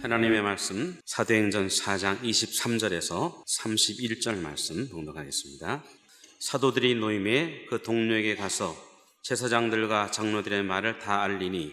하나님의 말씀 사도행전 4장 23절에서 31절 말씀 봉독하겠습니다. 사도들이 노임에 그 동료에게 가서 제사장들과 장로들의 말을 다 알리니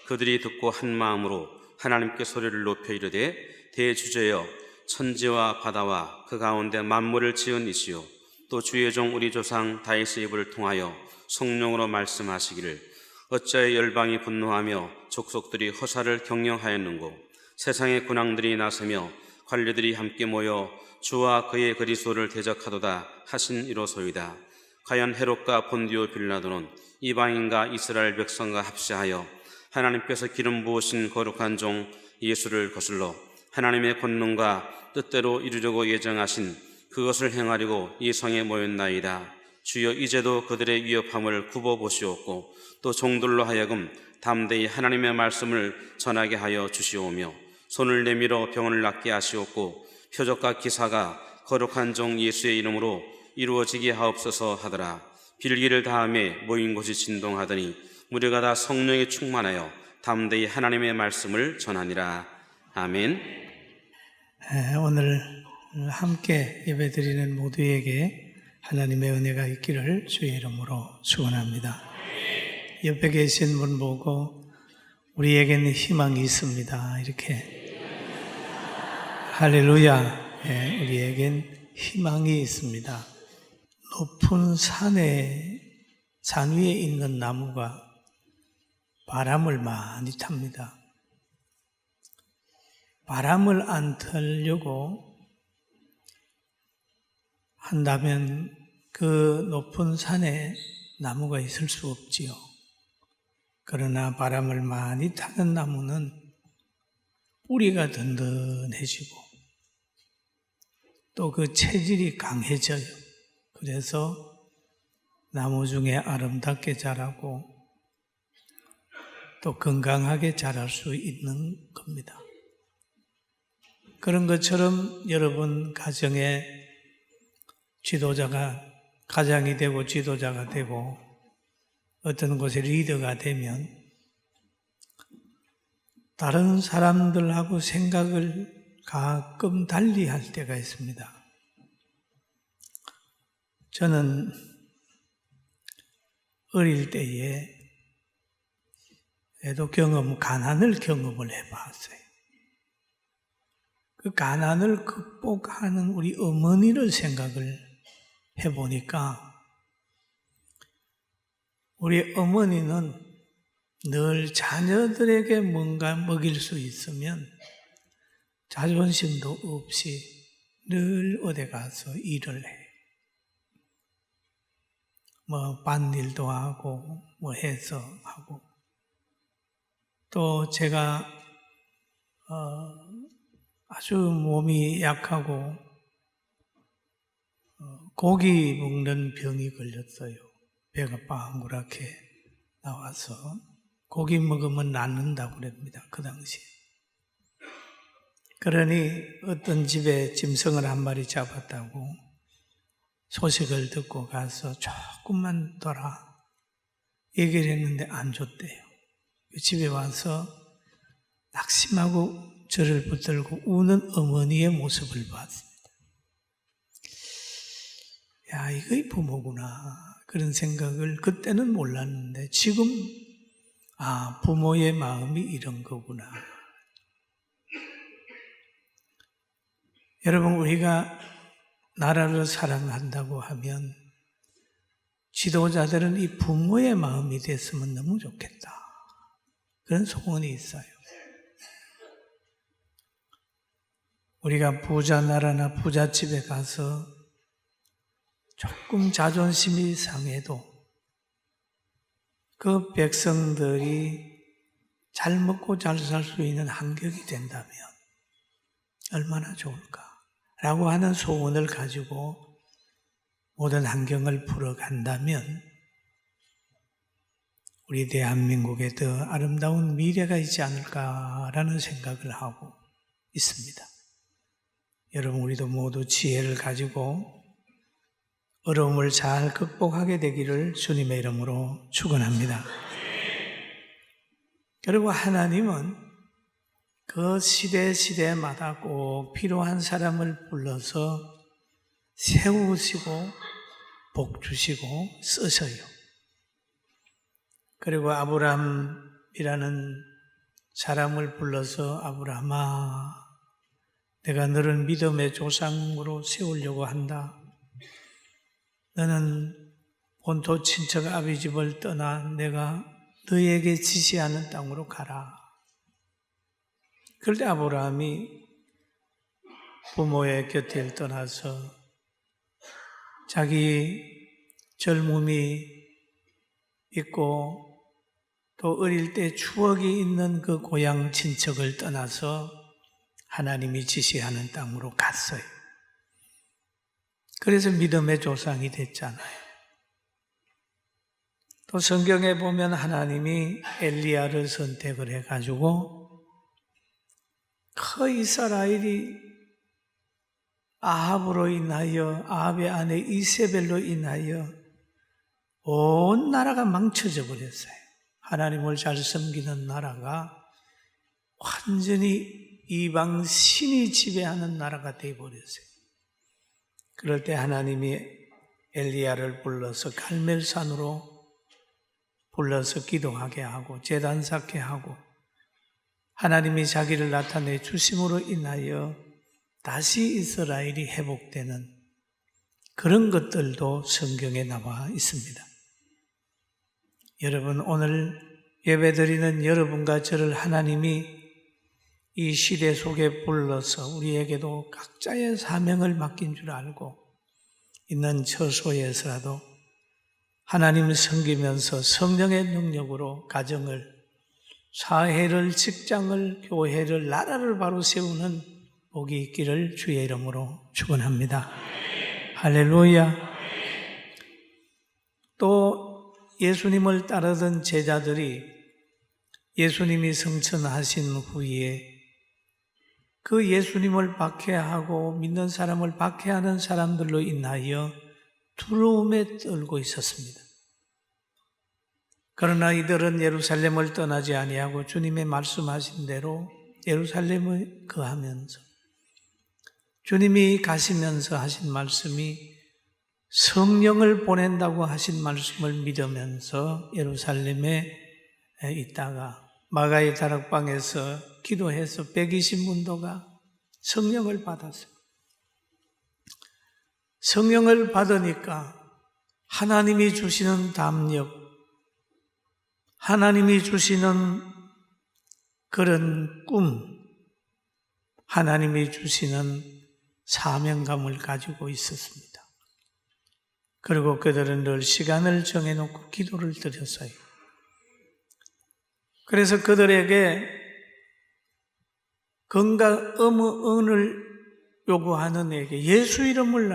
그들이 듣고 한 마음으로 하나님께 소리를 높여 이르되 대주제여 천지와 바다와 그 가운데 만물을 지은 이시요 또 주의 종 우리 조상 다윗의 입을 통하여 성령으로 말씀하시기를 어찌하여 열방이 분노하며 족속들이 허사를 경영하였는고 세상의 군왕들이 나서며 관리들이 함께 모여 주와 그의 그리스도를 대적하도다 하신 이로소이다. 과연 헤롯과 본디오 빌라도는 이방인과 이스라엘 백성과 합세하여 하나님께서 기름 부으신 거룩한 종 예수를 거슬러 하나님의 권능과 뜻대로 이루려고 예정하신 그것을 행하려고 이 성에 모였나이다. 주여 이제도 그들의 위협함을 굽어보시옵고 또 종들로 하여금 담대히 하나님의 말씀을 전하게 하여 주시오며 손을 내밀어 병을 낫게 하시옵고 표적과 기사가 거룩한 종 예수의 이름으로 이루어지게 하옵소서 하더라. 빌기를 다함에 모인 곳이 진동하더니 무리가 다 성령에 충만하여 담대히 하나님의 말씀을 전하니라. 아멘. 오늘 함께 예배드리는 모두에게 하나님의 은혜가 있기를 주의 이름으로 축원합니다. 옆에 계신 분 보고 우리에게는 희망이 있습니다. 이렇게 할렐루야. 우리에겐 희망이 있습니다. 높은 산 위에 있는 나무가 바람을 많이 탑니다. 바람을 안 타려고 한다면 그 높은 산에 나무가 있을 수 없지요. 그러나 바람을 많이 타는 나무는 뿌리가 든든해지고 또 그 체질이 강해져요. 그래서 나무 중에 아름답게 자라고 또 건강하게 자랄 수 있는 겁니다. 그런 것처럼 여러분 가정에 가장이 되고 지도자가 되고 어떤 곳에 리더가 되면 다른 사람들하고 생각을 가끔 달리 할 때가 있습니다. 저는 어릴 때에 가난을 경험을 해봤어요. 그 가난을 극복하는 우리 어머니를 생각을 해보니까 우리 어머니는 늘 자녀들에게 뭔가 먹일 수 있으면 자존심도 없이 늘 어디 가서 일을 해요. 밭일도 하고 해서 하고 또 제가 아주 몸이 약하고 고기 먹는 병이 걸렸어요. 배가 빠물하게 나와서 고기 먹으면 낫는다고 그럽니다. 그 당시에. 그러니 어떤 집에 짐승을 한 마리 잡았다고 소식을 듣고 가서 조금만 둬라 얘기를 했는데 안 줬대요. 집에 와서 낙심하고 저를 붙들고 우는 어머니의 모습을 봤습니다. 야, 이거 부모구나. 그런 생각을 그때는 몰랐는데 지금 부모의 마음이 이런 거구나. 여러분, 우리가 나라를 사랑한다고 하면 지도자들은 이 부모의 마음이 됐으면 너무 좋겠다. 그런 소원이 있어요. 우리가 부자 나라나 부잣집에 가서 조금 자존심이 상해도 그 백성들이 잘 먹고 잘 살 수 있는 환경이 된다면 얼마나 좋을까? 라고 하는 소원을 가지고 모든 환경을 풀어간다면 우리 대한민국에 더 아름다운 미래가 있지 않을까라는 생각을 하고 있습니다. 여러분, 우리도 모두 지혜를 가지고 어려움을 잘 극복하게 되기를 주님의 이름으로 축원합니다. 그리고 하나님은 그 시대마다 꼭 필요한 사람을 불러서 세우시고 복 주시고 쓰셔요. 그리고 아브라함이라는 사람을 불러서 아브라함아, 내가 너를 믿음의 조상으로 세우려고 한다. 너는 본토 친척 아비 집을 떠나 내가 너에게 지시하는 땅으로 가라. 그럴 때 아브라함이 부모의 곁을 떠나서 자기 젊음이 있고 또 어릴 때 추억이 있는 그 고향 친척을 떠나서 하나님이 지시하는 땅으로 갔어요. 그래서 믿음의 조상이 됐잖아요. 또 성경에 보면 하나님이 엘리야를 선택을 해가지고 그 이스라엘이 아합으로 인하여, 아합의 아내 이세벨로 인하여 온 나라가 망쳐져 버렸어요. 하나님을 잘 섬기는 나라가 완전히 이방 신이 지배하는 나라가 되어버렸어요. 그럴 때 하나님이 엘리야를 불러서 갈멜산으로 불러서 기도하게 하고 제단 쌓게 하고 하나님이 자기를 나타내 주심으로 인하여 다시 이스라엘이 회복되는 그런 것들도 성경에 나와 있습니다. 여러분, 오늘 예배드리는 여러분과 저를 하나님이 이 시대 속에 불러서 우리에게도 각자의 사명을 맡긴 줄 알고 있는 처소에서라도 하나님을 섬기면서 성령의 능력으로 가정을, 사회를, 직장을, 교회를, 나라를 바로 세우는 복이 있기를 주의 이름으로 축원합니다. 할렐루야. 또 예수님을 따르던 제자들이 예수님이 성천하신 후에 그 예수님을 박해하고 믿는 사람을 박해하는 사람들로 인하여 두려움에 떨고 있었습니다. 그러나 이들은 예루살렘을 떠나지 아니하고 주님의 말씀하신 대로 예루살렘을 거하면서 주님이 가시면서 하신 말씀이 성령을 보낸다고 하신 말씀을 믿으면서 예루살렘에 있다가 마가의 다락방에서 기도해서 120문도가 성령을 받았어요. 성령을 받으니까 하나님이 주시는 담력, 하나님이 주시는 그런 꿈, 하나님이 주시는 사명감을 가지고 있었습니다. 그리고 그들은 늘 시간을 정해놓고 기도를 드렸어요. 그래서 그들에게 건강 의문을 요구하는 에게 예수 이름을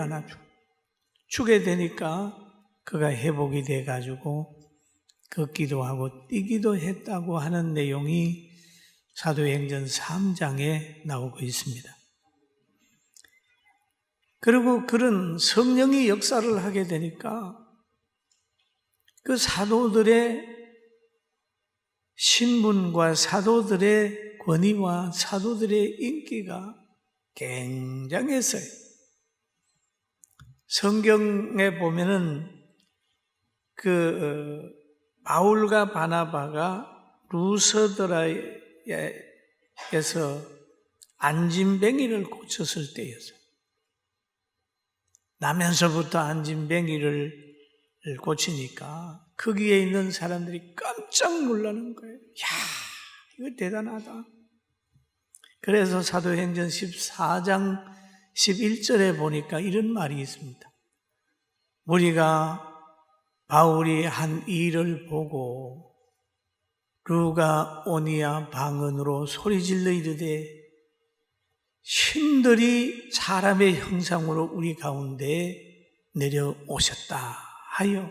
주게 되니까 그가 회복이 돼가지고 걷기도 뛰기도 했다고 하는 내용이 사도행전 3장에 나오고 있습니다. 그리고 그런 성령이 역사를 하게 되니까 그 사도들의 신분과 사도들의 권위와 사도들의 인기가 굉장했어요. 성경에 보면은 바울과 바나바가 루스드라에서 안진뱅이를 고쳤을 때였어요. 나면서부터 안진뱅이를 고치니까 거기에 있는 사람들이 깜짝 놀라는 거예요. 야, 이거 대단하다. 그래서 사도행전 14장 11절에 보니까 이런 말이 있습니다. 우리가 바울이 한 일을 보고 루가 오니아 방언으로 소리질러 이르되 신들이 사람의 형상으로 우리 가운데 내려오셨다 하여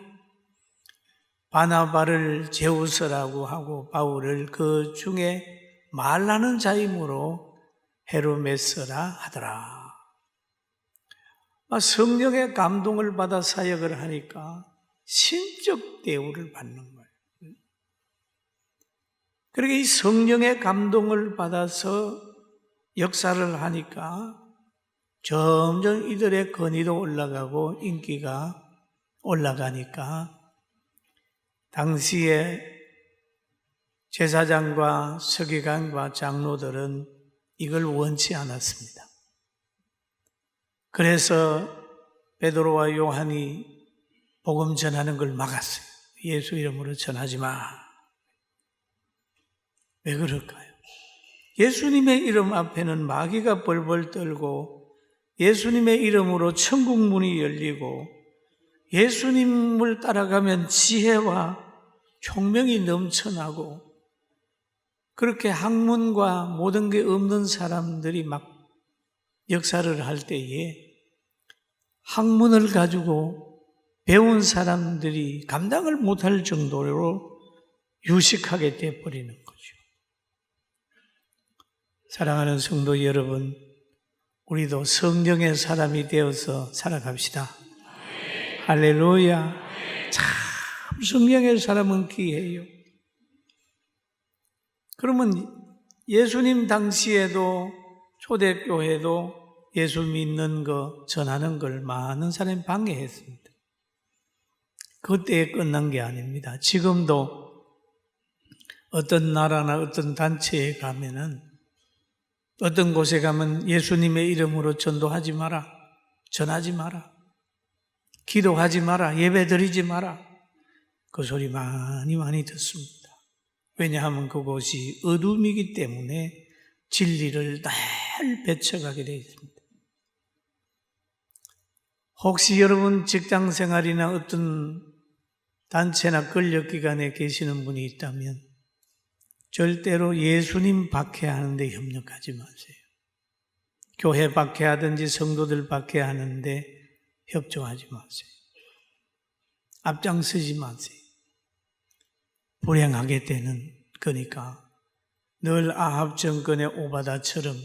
바나바를 제우스라고 하고 바울을 그 중에 말하는 자이므로 헤르메스라 하더라. 성령의 감동을 받아 사역을 하니까 신적 대우를 받는 거예요. 그러니까 이 성령의 감동을 받아서 역사를 하니까 점점 이들의 권위도 올라가고 인기가 올라가니까 당시에 제사장과 서기관과 장로들은 이걸 원치 않았습니다. 그래서 베드로와 요한이 복음 전하는 걸 막았어요. 예수 이름으로 전하지 마. 왜 그럴까요? 예수님의 이름 앞에는 마귀가 벌벌 떨고 예수님의 이름으로 천국 문이 열리고 예수님을 따라가면 지혜와 총명이 넘쳐나고 그렇게 학문과 모든 게 없는 사람들이 막 역사를 할 때에 학문을 가지고 배운 사람들이 감당을 못할 정도로 유식하게 돼버리는 거죠. 사랑하는 성도 여러분, 우리도 성령의 사람이 되어서 살아갑시다. 할렐루야. 참 성령의 사람은 귀해요. 그러면 예수님 당시에도 초대교회도 예수 믿는 거 전하는 걸 많은 사람이 방해했습니다. 그때에 끝난 게 아닙니다. 지금도 어떤 나라나 어떤 단체에 가면은 어떤 곳에 가면 예수님의 이름으로 전도하지 마라, 전하지 마라, 기도하지 마라, 예배 드리지 마라. 그 소리 많이 듣습니다. 왜냐하면 그곳이 어둠이기 때문에 진리를 늘 배쳐가게 되어 있습니다. 혹시 여러분 직장 생활이나 어떤 단체나 권력기관에 계시는 분이 있다면 절대로 예수님 박해하는 데 협력하지 마세요. 교회 박해하든지 성도들 박해하는데 협조하지 마세요. 앞장서지 마세요. 불행하게 되는 거니까 늘 아합 정권의 오바다처럼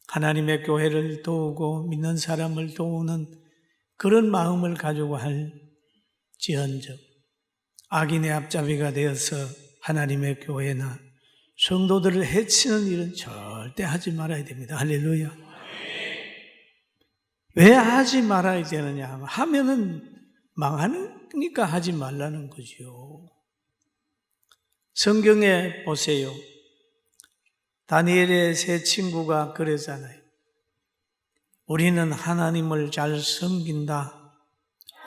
하나님의 교회를 도우고 믿는 사람을 도우는 그런 마음을 가지고 할지언정 악인의 앞잡이가 되어서 하나님의 교회나 성도들을 해치는 일은 절대 하지 말아야 됩니다. 할렐루야. 왜 하지 말아야 되느냐 하면 하면은 망하니까 하지 말라는 거죠. 성경에 보세요. 다니엘의 세 친구가 그러잖아요. 우리는 하나님을 잘 섬긴다.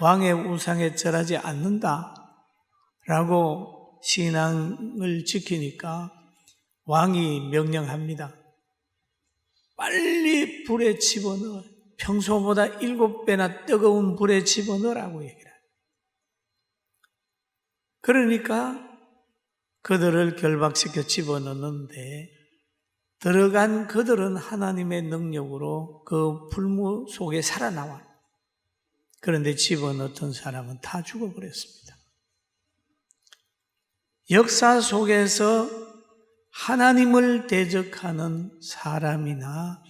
왕의 우상에 절하지 않는다. 라고 신앙을 지키니까 왕이 명령합니다. 빨리 불에 집어넣어. 평소보다 7배나 뜨거운 불에 집어넣으라고 얘기를 해요. 그러니까 그들을 결박시켜 집어넣는데 들어간 그들은 하나님의 능력으로 그 불무 속에 살아나와요. 그런데 집어넣던 사람은 다 죽어버렸습니다. 역사 속에서 하나님을 대적하는 사람이나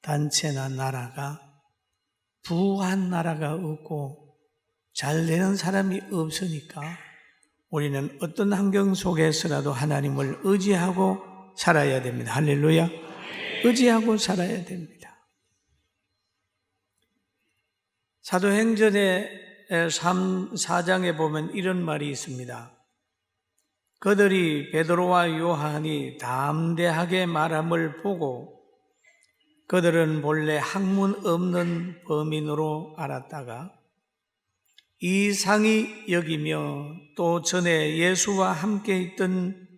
단체나 나라가 부한 나라가 없고 잘 되는 사람이 없으니까 우리는 어떤 환경 속에서라도 하나님을 의지하고 살아야 됩니다. 할렐루야. 의지하고 살아야 됩니다. 사도행전의 4장에 보면 이런 말이 있습니다. 그들이 베드로와 요한이 담대하게 말함을 보고 그들은 본래 학문 없는 범인으로 알았다가 이상히 여기며 또 전에 예수와 함께 있던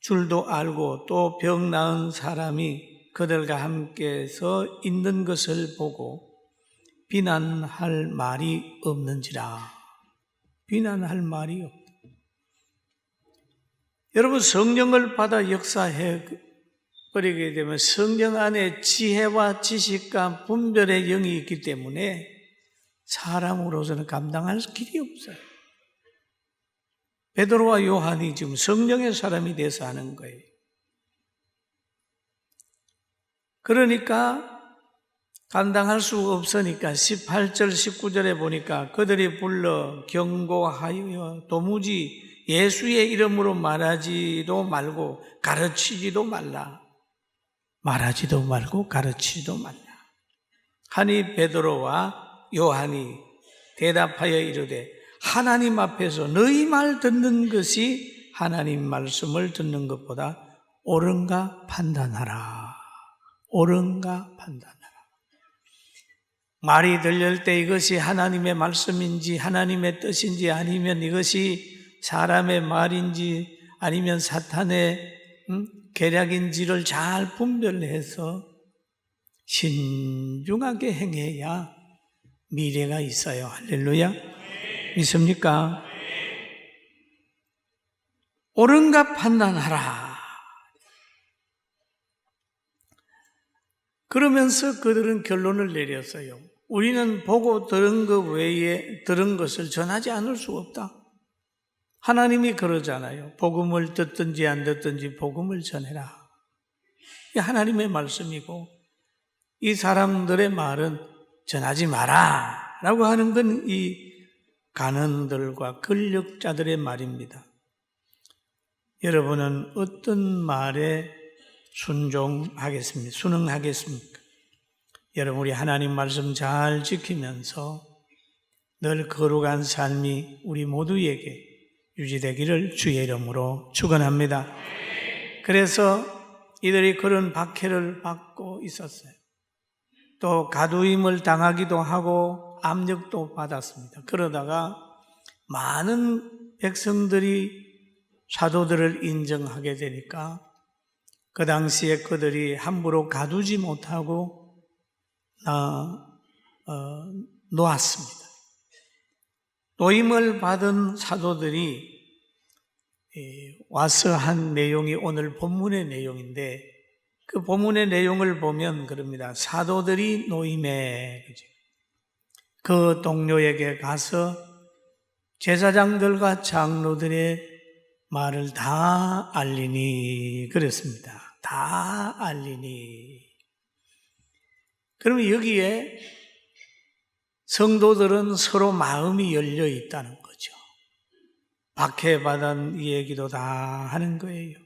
줄도 알고 또 병 나은 사람이 그들과 함께서 있는 것을 보고 비난할 말이 없는지라. 비난할 말이 없다. 여러분, 성령을 받아 역사해 버리게 되면 성령 안에 지혜와 지식과 분별의 영이 있기 때문에 사람으로서는 감당할 길이 없어요. 베드로와 요한이 지금 성령의 사람이 돼서 하는 거예요. 그러니까 감당할 수 없으니까 18절 19절에 보니까 그들이 불러 경고하여 도무지 예수의 이름으로 말하지도 말고 가르치지도 말라. 말하지도 말고 가르치지도 말라. 하니 베드로와 요한이 대답하여 이르되 하나님 앞에서 너희 말 듣는 것이 하나님 말씀을 듣는 것보다 옳은가 판단하라. 옳은가 판단하라. 말이 들릴 때 이것이 하나님의 말씀인지 하나님의 뜻인지 아니면 이것이 사람의 말인지 아니면 사탄의 계략인지를 잘 분별해서 신중하게 행해야 미래가 있어요. 할렐루야. 믿습니까? 옳은가 판단하라. 그러면서 그들은 결론을 내렸어요. 우리는 보고 들은 것 외에 들은 것을 전하지 않을 수 없다. 하나님이 그러잖아요. 복음을 듣든지 안 듣든지 복음을 전해라. 이게 하나님의 말씀이고 이 사람들의 말은 전하지 마라 라고 하는 건 이 간언들과 권력자들의 말입니다. 여러분은 어떤 말에 순응하겠습니까? 여러분 우리 하나님 말씀 잘 지키면서 늘 거룩한 삶이 우리 모두에게 유지되기를 주의 이름으로 축원합니다. 그래서 이들이 그런 박해를 받고 있었어요. 또 가두임을 당하기도 하고 압력도 받았습니다. 그러다가 많은 백성들이 사도들을 인정하게 되니까 그 당시에 그들이 함부로 가두지 못하고 놓았습니다. 노임을 받은 사도들이 와서 한 내용이 오늘 본문의 내용인데 그 본문의 내용을 보면 그럽니다. 사도들이 노임에 그 동료에게 가서 제사장들과 장로들의 말을 다 알리니 그랬습니다. 다 알리니. 그러면 여기에 성도들은 서로 마음이 열려 있다는 거죠. 박해받은 이 얘기도 다 하는 거예요.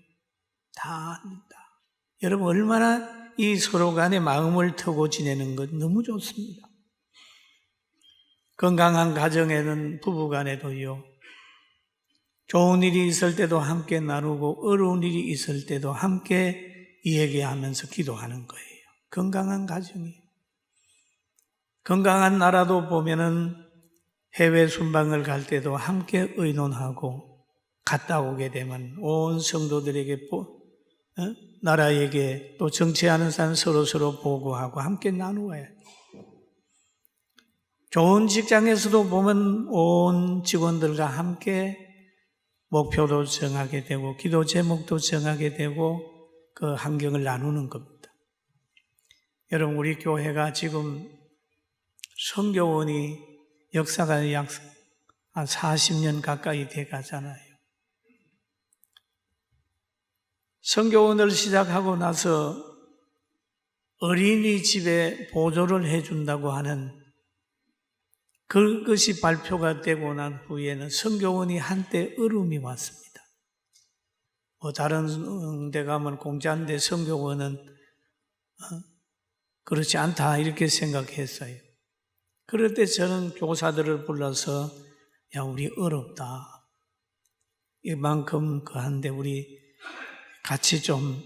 다 합니다. 여러분 얼마나 이 서로 간에 마음을 터고 지내는 것 너무 좋습니다. 건강한 가정에는 부부 간에도요. 좋은 일이 있을 때도 함께 나누고 어려운 일이 있을 때도 함께 이야기하면서 기도하는 거예요. 건강한 가정이. 건강한 나라도 보면은 해외 순방을 갈 때도 함께 의논하고 갔다 오게 되면 온 성도들에게 나라에게 또 정치하는 사람 서로 보고하고 함께 나누어야 돼요. 좋은 직장에서도 보면 온 직원들과 함께 목표도 정하게 되고 기도 제목도 정하게 되고 그 환경을 나누는 겁니다. 여러분 우리 교회가 지금 선교원이 역사가 약 40년 가까이 돼 가잖아요. 선교원을 시작하고 나서 어린이집에 보조를 해준다고 하는 그것이 발표가 되고 난 후에는 선교원이 한때 어려움이 왔습니다. 다른 데 가면 공짜인데 선교원은 그렇지 않다 이렇게 생각했어요. 그럴 때 저는 교사들을 불러서 야 우리 어렵다. 이만큼 그한데 우리 같이 좀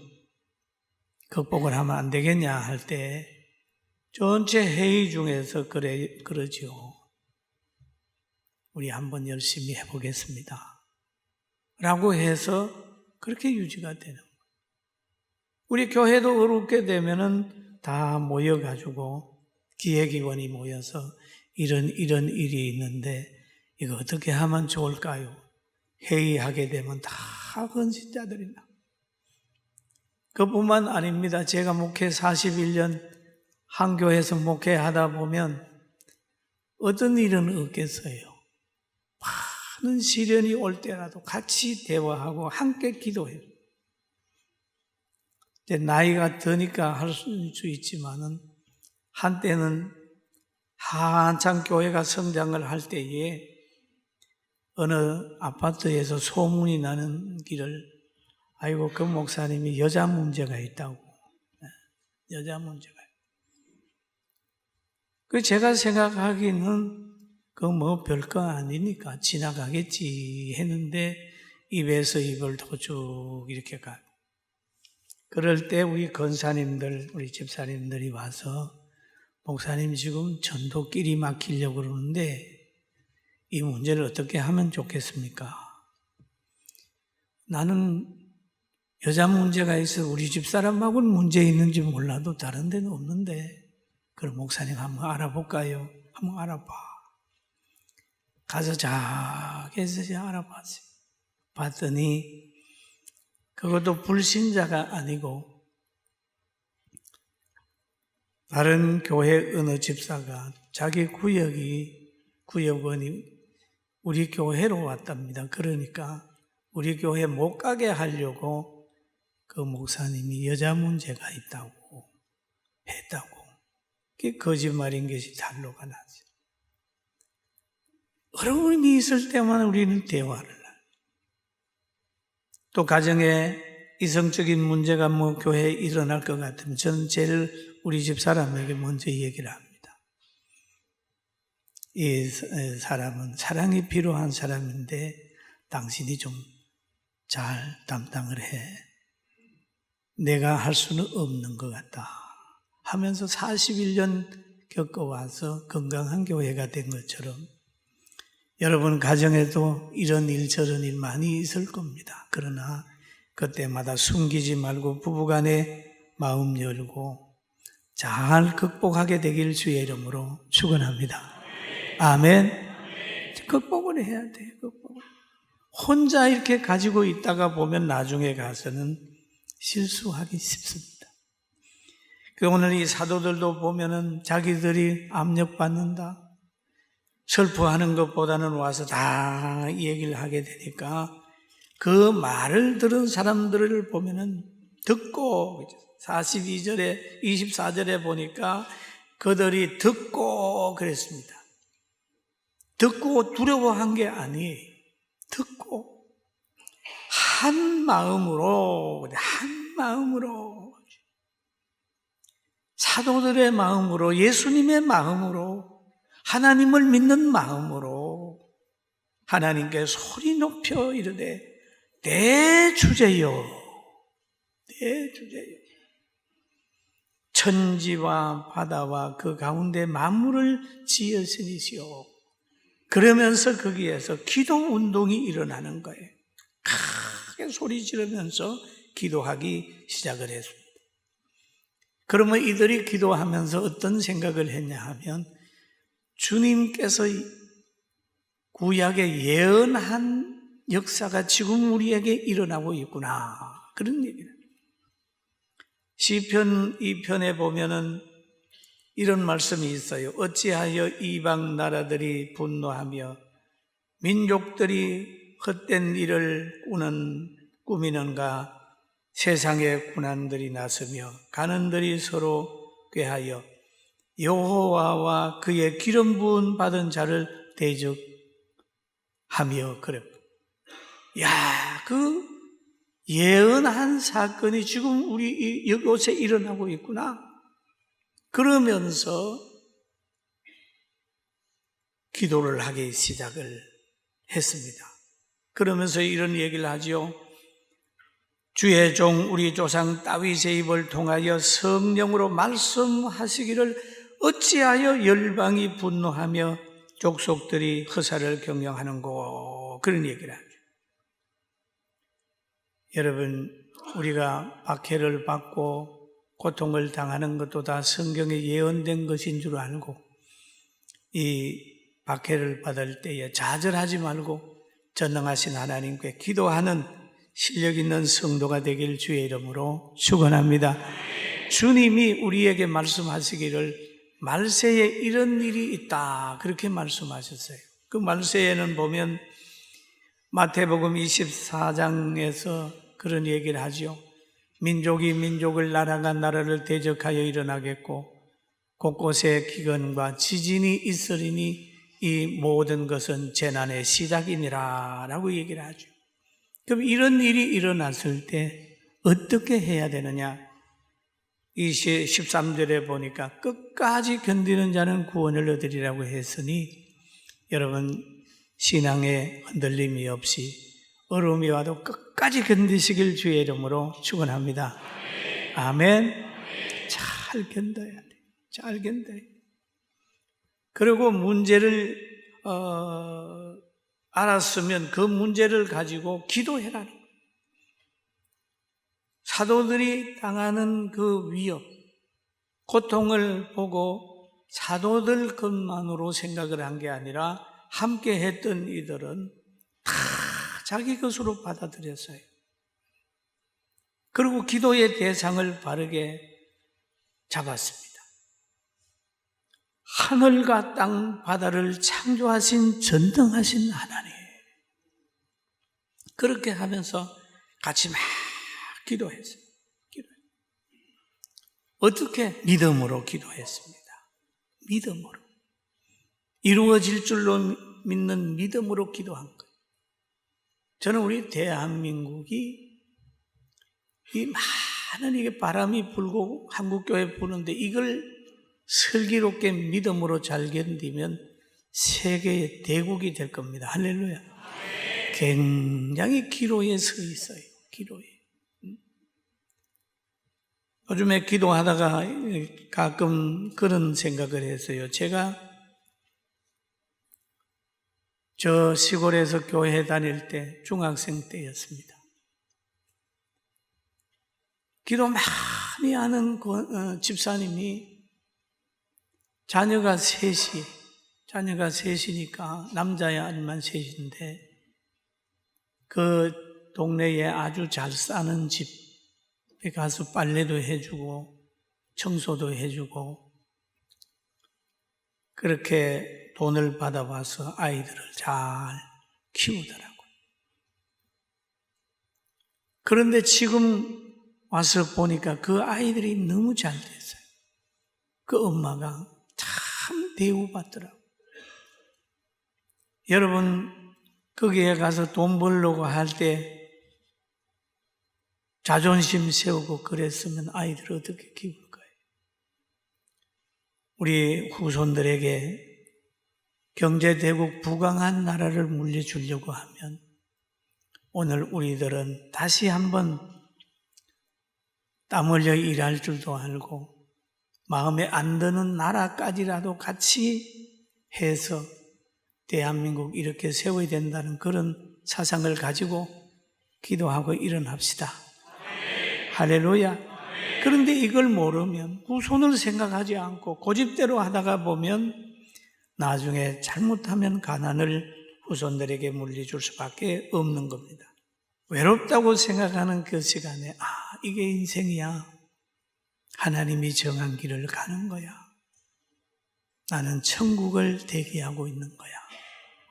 극복을 하면 안 되겠냐 할 때 전체 회의 중에서 그러죠. 우리 한번 열심히 해보겠습니다. 라고 해서 그렇게 유지가 되는 거예요. 우리 교회도 어렵게 되면은 다 모여가지고 기획위원이 모여서 이런 일이 있는데 이거 어떻게 하면 좋을까요? 회의하게 되면 다 헌신자들이나. 그뿐만 아닙니다. 제가 목회 41년 한 교회에서 목회하다 보면 어떤 일은 없겠어요. 많은 시련이 올 때라도 같이 대화하고 함께 기도해요. 이제 나이가 드니까 할 수 있지만은 한때는 한창 교회가 성장을 할 때에 어느 아파트에서 소문이 나는 길을 아이고 그 목사님이 여자 문제가 있다고. 여자 문제가. 그 제가 생각하기는 그 뭐 별거 아니니까 지나가겠지 했는데 입에서 입을 도쭉 이렇게 가. 그럴 때 우리 권사님들, 우리 집사님들이 와서 목사님 지금 전도길이 막히려고 그러는데 이 문제를 어떻게 하면 좋겠습니까? 나는 여자 문제가 있어 우리 집사람하고는 문제 있는지 몰라도 다른 데는 없는데 그럼 목사님 한번 알아볼까요? 한번 알아봐. 가서 자기에서 알아봤어요. 봤더니 그것도 불신자가 아니고 다른 교회 어느 집사가 자기 구역원이 우리 교회로 왔답니다. 그러니까 우리 교회 못 가게 하려고 그 목사님이 여자 문제가 있다고 했다고. 그게 거짓말인 것이 단로가 나죠. 어려움이 있을 때만 우리는 대화를 해요. 또 가정에 이성적인 문제가 뭐 교회에 일어날 것 같으면 저는 제일 우리 집 사람에게 먼저 얘기를 합니다. 이 사람은 사랑이 필요한 사람인데 당신이 좀 잘 담당을 해. 내가 할 수는 없는 것 같다 하면서 41년 겪어와서 건강한 교회가 된 것처럼 여러분 가정에도 이런 일 저런 일 많이 있을 겁니다. 그러나 그때마다 숨기지 말고 부부간에 마음 열고 잘 극복하게 되길 주의 이름으로 축원합니다. 아멘. 극복을 해야 돼요. 극복을. 혼자 이렇게 가지고 있다가 보면 나중에 가서는 실수하기 쉽습니다. 오늘 이 사도들도 보면은 자기들이 압력받는다. 슬퍼하는 것보다는 와서 다 얘기를 하게 되니까 그 말을 들은 사람들을 보면은 듣고 42절에 24절에 보니까 그들이 듣고 그랬습니다. 듣고 두려워한 게 아니에요. 듣고 한 마음으로 사도들의 마음으로 예수님의 마음으로 하나님을 믿는 마음으로 하나님께 소리 높여 이르되 내 주제요 내 주제요 천지와 바다와 그 가운데 만물을 지으시니시오. 그러면서 거기에서 기도 운동이 일어나는 거예요. 크게 소리 지르면서 기도하기 시작을 했습니다. 그러면 이들이 기도하면서 어떤 생각을 했냐 하면 주님께서 구약에 예언한 역사가 지금 우리에게 일어나고 있구나. 그런 얘기를. 시편 2편에 보면은 이런 말씀이 있어요. 어찌하여 이방 나라들이 분노하며 민족들이 헛된 일을 꾸미는가. 세상의 군한들이 나서며 가는들이 서로 꾀하여 여호와와 그의 기름 부은 받은 자를 대적하며 그랬고. 야, 그 예언한 사건이 지금 우리 이곳에 일어나고 있구나. 그러면서 기도를 하기 시작을 했습니다. 그러면서 이런 얘기를 하죠. 주의 종 우리 조상 다윗의 입을 통하여 성령으로 말씀하시기를 어찌하여 열방이 분노하며 족속들이 허사를 경영하는고. 그런 얘기를 하죠. 여러분, 우리가 박해를 받고 고통을 당하는 것도 다 성경에 예언된 것인 줄 알고 이 박해를 받을 때에 좌절하지 말고 전능하신 하나님께 기도하는 실력 있는 성도가 되길 주의 이름으로 축원합니다. 주님이 우리에게 말씀하시기를 말세에 이런 일이 있다 그렇게 말씀하셨어요. 그 말세에는 보면 마태복음 24장에서 그런 얘기를 하죠. 민족이 민족을 나라가 나라를 대적하여 일어나겠고 곳곳에 기근과 지진이 있으리니 이 모든 것은 재난의 시작이니라 라고 얘기를 하죠. 그럼 이런 일이 일어났을 때 어떻게 해야 되느냐? 이 13절에 보니까 끝까지 견디는 자는 구원을 얻으리라고 했으니 여러분 신앙에 흔들림이 없이 어려움이 와도 끝까지 견디시길 주의 이름으로 축원합니다. 아멘. 잘 견뎌야 돼. 잘 견뎌야 돼. 그리고 문제를 알았으면 그 문제를 가지고 기도해라. 사도들이 당하는 그 위협, 고통을 보고 사도들 것만으로 생각을 한 게 아니라 함께 했던 이들은 다 자기 것으로 받아들였어요. 그리고 기도의 대상을 바르게 잡았습니다. 하늘과 땅, 바다를 창조하신 전능하신 하나님. 그렇게 하면서 같이 막 기도했어요. 어떻게? 믿음으로 기도했습니다. 믿음으로. 이루어질 줄로 믿는 믿음으로 기도한 거예요. 저는 우리 대한민국이 이 많은 이게 바람이 불고 한국교회 부는데 이걸 슬기롭게 믿음으로 잘 견디면 세계의 대국이 될 겁니다. 할렐루야. 굉장히 기로에 서 있어요. 기로에. 요즘에 기도하다가 가끔 그런 생각을 했어요. 제가 저 시골에서 교회 다닐 때 중학생 때였습니다. 기도 많이 하는 집사님이 자녀가 셋이니까 남자야 아니면 셋인데 그 동네에 아주 잘 사는 집에 가서 빨래도 해주고 청소도 해주고 그렇게 돈을 받아와서 아이들을 잘 키우더라고요. 그런데 지금 와서 보니까 그 아이들이 너무 잘 됐어요. 그 엄마가 참 대우받더라고요. 여러분 거기에 가서 돈 벌려고 할 때 자존심 세우고 그랬으면 아이들 어떻게 키울 거예요? 우리 후손들에게 경제대국 부강한 나라를 물려주려고 하면 오늘 우리들은 다시 한번 땀 흘려 일할 줄도 알고 마음에 안 드는 나라까지라도 같이 해서 대한민국 이렇게 세워야 된다는 그런 사상을 가지고 기도하고 일어납시다. 할렐루야. 그런데 이걸 모르면 후손을 생각하지 않고 고집대로 하다가 보면 나중에 잘못하면 가난을 후손들에게 물려줄 수밖에 없는 겁니다. 외롭다고 생각하는 그 시간에 이게 인생이야. 하나님이 정한 길을 가는 거야. 나는 천국을 대기하고 있는 거야.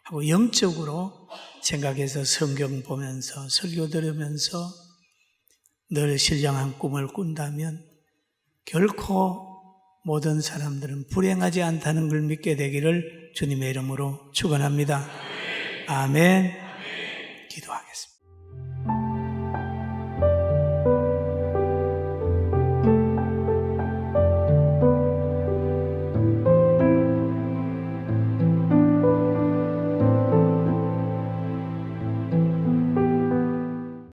하고 영적으로 생각해서 성경 보면서 설교 들으면서 늘 신령한 꿈을 꾼다면 결코 모든 사람들은 불행하지 않다는 걸 믿게 되기를 주님의 이름으로 축원합니다. 아멘. 기도하겠습니다.